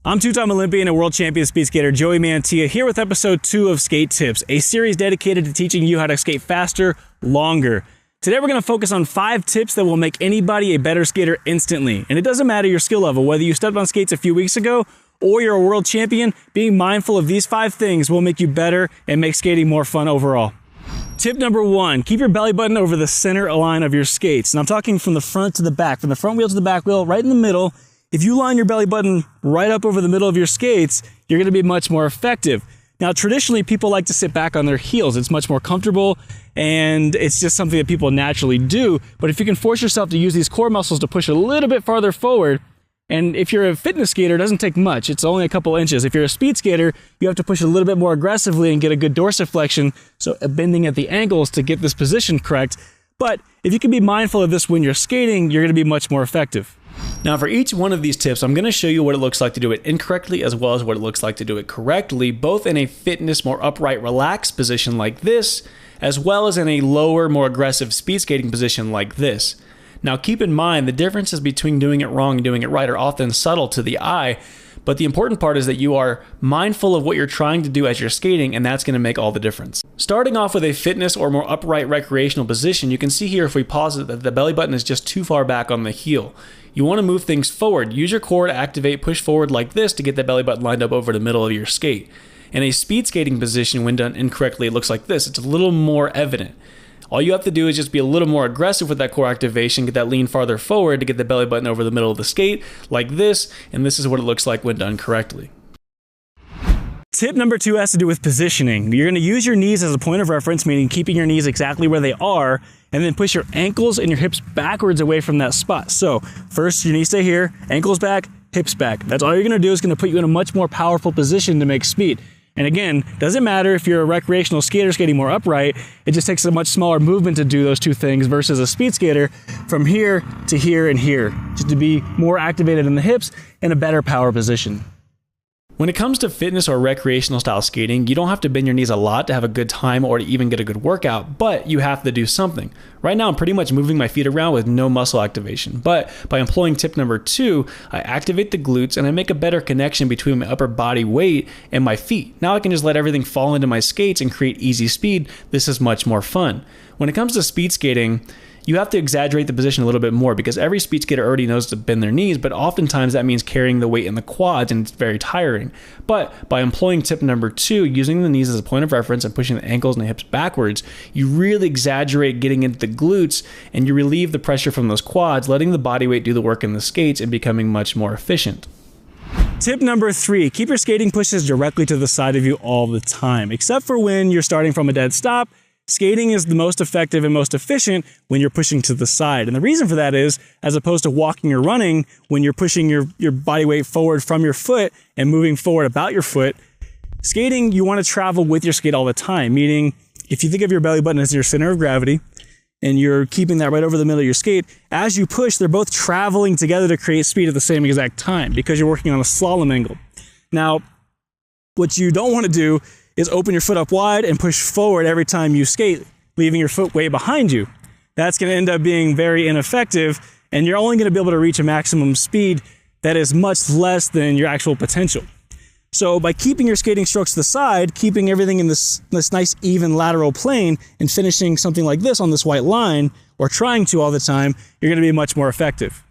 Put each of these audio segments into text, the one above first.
I'm two-time Olympian and world champion speed skater Joey Mantilla here with episode 2 of Skate Tips, a series dedicated to teaching you how to skate faster, longer. Today we're going to focus on 5 tips that will make anybody a better skater instantly. And it doesn't matter your skill level, whether you stepped on skates a few weeks ago or you're a world champion, being mindful of these 5 things will make you better and make skating more fun overall. Tip number 1, keep your belly button over the center line of your skates. And I'm talking from the front to the back, from the front wheel to the back wheel, right in the middle. If you line your belly button right up over the middle of your skates, you're going to be much more effective. Now, traditionally, people like to sit back on their heels. It's much more comfortable, and it's just something that people naturally do. But if you can force yourself to use these core muscles to push a little bit farther forward, and if you're a fitness skater, it doesn't take much. It's only a couple inches. If you're a speed skater, you have to push a little bit more aggressively and get a good dorsiflexion, so bending at the ankles to get this position correct. But if you can be mindful of this when you're skating, you're going to be much more effective. Now for each one of these tips, I'm going to show you what it looks like to do it incorrectly as well as what it looks like to do it correctly, both in a fitness, more upright, relaxed position like this, as well as in a lower, more aggressive speed skating position like this. Now keep in mind, the differences between doing it wrong and doing it right are often subtle to the eye, but the important part is that you are mindful of what you're trying to do as you're skating, and that's going to make all the difference. Starting off with a fitness or more upright recreational position, you can see here if we pause it that the belly button is just too far back on the heel. You want to move things forward. Use your core to activate, push forward like this to get the belly button lined up over the middle of your skate. In a speed skating position, when done incorrectly, it looks like this. It's a little more evident. All you have to do is just be a little more aggressive with that core activation, get that lean farther forward to get the belly button over the middle of the skate like this, and this is what it looks like when done correctly. Tip number 2 has to do with positioning. You're going to use your knees as a point of reference, meaning keeping your knees exactly where they are, and then push your ankles and your hips backwards away from that spot. So first, your knees stay here, ankles back, hips back. That's all you're going to do is going to put you in a much more powerful position to make speed. And again, doesn't matter if you're a recreational skater skating more upright, it just takes a much smaller movement to do those two things versus a speed skater from here to here and here, just to be more activated in the hips and a better power position. When it comes to fitness or recreational style skating, you don't have to bend your knees a lot to have a good time or to even get a good workout, but you have to do something. Right now, I'm pretty much moving my feet around with no muscle activation, but by employing tip number 2, I activate the glutes and I make a better connection between my upper body weight and my feet. Now I can just let everything fall into my skates and create easy speed. This is much more fun. When it comes to speed skating, you have to exaggerate the position a little bit more because every speed skater already knows to bend their knees, but oftentimes that means carrying the weight in the quads and it's very tiring. But by employing tip number 2, using the knees as a point of reference and pushing the ankles and the hips backwards, you really exaggerate getting into the glutes and you relieve the pressure from those quads, letting the body weight do the work in the skates and becoming much more efficient. Tip number 3, keep your skating pushes directly to the side of you all the time, except for when you're starting from a dead stop. Skating is the most effective and most efficient when you're pushing to the side. And the reason for that is, as opposed to walking or running, when you're pushing your body weight forward from your foot and moving forward about your foot, skating, you want to travel with your skate all the time. Meaning, if you think of your belly button as your center of gravity, and you're keeping that right over the middle of your skate, as you push, they're both traveling together to create speed at the same exact time because you're working on a slalom angle. Now, what you don't want to do is open your foot up wide and push forward every time you skate, leaving your foot way behind you. That's going to end up being very ineffective, and you're only going to be able to reach a maximum speed that is much less than your actual potential. So by keeping your skating strokes to the side, keeping everything in this nice even lateral plane, and finishing something like this on this white line, or trying to all the time, you're going to be much more effective.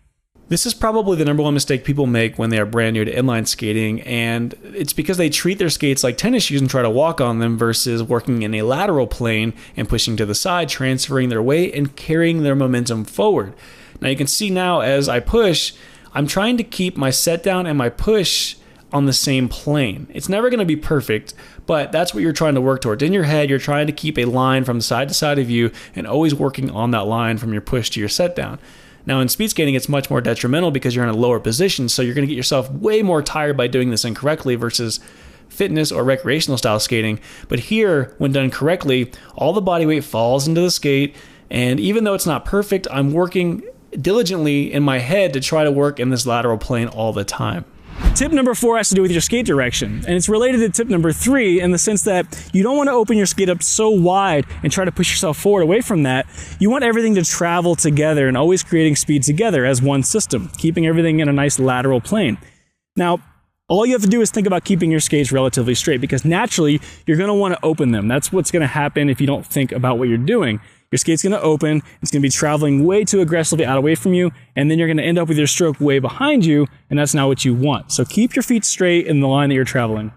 This is probably the number 1 mistake people make when they are brand new to inline skating, and it's because they treat their skates like tennis shoes and try to walk on them versus working in a lateral plane and pushing to the side, transferring their weight and carrying their momentum forward. Now you can see now as I push, I'm trying to keep my set down and my push on the same plane. It's never going to be perfect, but that's what you're trying to work towards. In your head, you're trying to keep a line from side to side of you and always working on that line from your push to your set down. Now in speed skating, it's much more detrimental because you're in a lower position, so you're going to get yourself way more tired by doing this incorrectly versus fitness or recreational style skating. But here, when done correctly, all the body weight falls into the skate, and even though it's not perfect, I'm working diligently in my head to try to work in this lateral plane all the time. Tip number 4 has to do with your skate direction, and it's related to tip number 3 in the sense that you don't want to open your skate up so wide and try to push yourself forward away from that. You want everything to travel together and always creating speed together as one system, keeping everything in a nice lateral plane. Now, All you have to do is think about keeping your skates relatively straight, because naturally you're going to want to open them. That's what's going to happen if you don't think about what you're doing. Your skate's going to open, it's going to be traveling way too aggressively out away from you, and then you're going to end up with your stroke way behind you, and that's not what you want. So keep your feet straight in the line that you're traveling.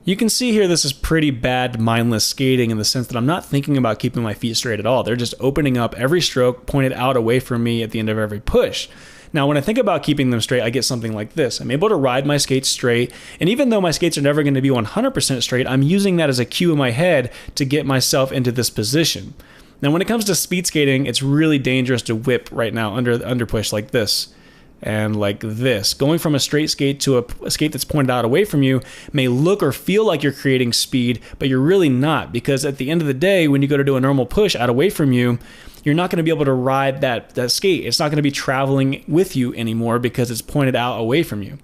You can see here this is pretty bad mindless skating in the sense that I'm not thinking about keeping my feet straight at all. They're just opening up every stroke pointed out away from me at the end of every push. Now, when I think about keeping them straight, I get something like this. I'm able to ride my skates straight, and even though my skates are never going to be 100% straight, I'm using that as a cue in my head to get myself into this position. Now, when it comes to speed skating, it's really dangerous to whip right now under push like this and like this. Going from a straight skate to a skate that's pointed out away from you may look or feel like you're creating speed, but you're really not, because at the end of the day, when you go to do a normal push out away from you, you're not going to be able to ride that skate. It's not going to be traveling with you anymore because it's pointed out away from you.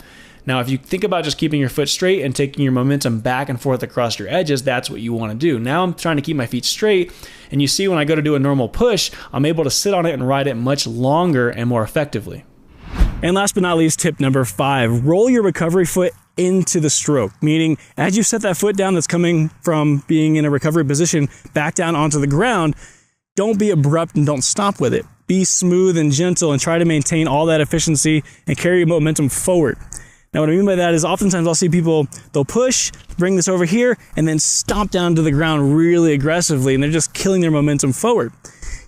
Now, if you think about just keeping your foot straight and taking your momentum back and forth across your edges, that's what you want to do. Now I'm trying to keep my feet straight, and you see when I go to do a normal push, I'm able to sit on it and ride it much longer and more effectively. And last but not least, tip number 5, roll your recovery foot into the stroke, meaning as you set that foot down that's coming from being in a recovery position back down onto the ground, don't be abrupt and don't stop with it. Be smooth and gentle and try to maintain all that efficiency and carry your momentum forward. Now, what I mean by that is oftentimes I'll see people, they'll push, bring this over here, and then stomp down to the ground really aggressively, and they're just killing their momentum forward.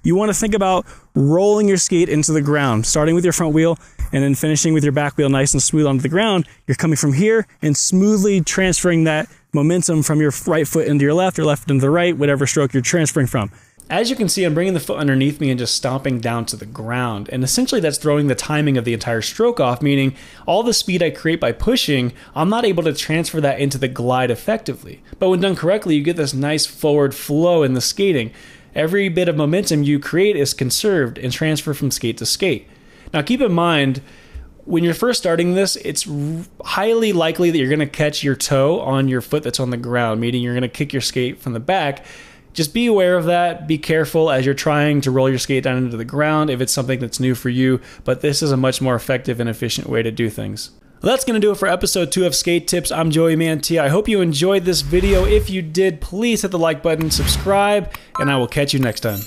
You want to think about rolling your skate into the ground, starting with your front wheel and then finishing with your back wheel nice and smooth onto the ground. You're coming from here and smoothly transferring that momentum from your right foot into your left or left into the right, whatever stroke you're transferring from. As you can see, I'm bringing the foot underneath me and just stomping down to the ground. And essentially that's throwing the timing of the entire stroke off, meaning all the speed I create by pushing, I'm not able to transfer that into the glide effectively. But when done correctly, you get this nice forward flow in the skating. Every bit of momentum you create is conserved and transferred from skate to skate. Now keep in mind, when you're first starting this, it's highly likely that you're going to catch your toe on your foot that's on the ground, meaning you're going to kick your skate from the back. Just be aware of that. Be careful as you're trying to roll your skate down into the ground if it's something that's new for you, but this is a much more effective and efficient way to do things. Well, that's going to do it for episode 2 of Skate Tips. I'm Joey Mantilla. I hope you enjoyed this video. If you did, please hit the like button, subscribe, and I will catch you next time.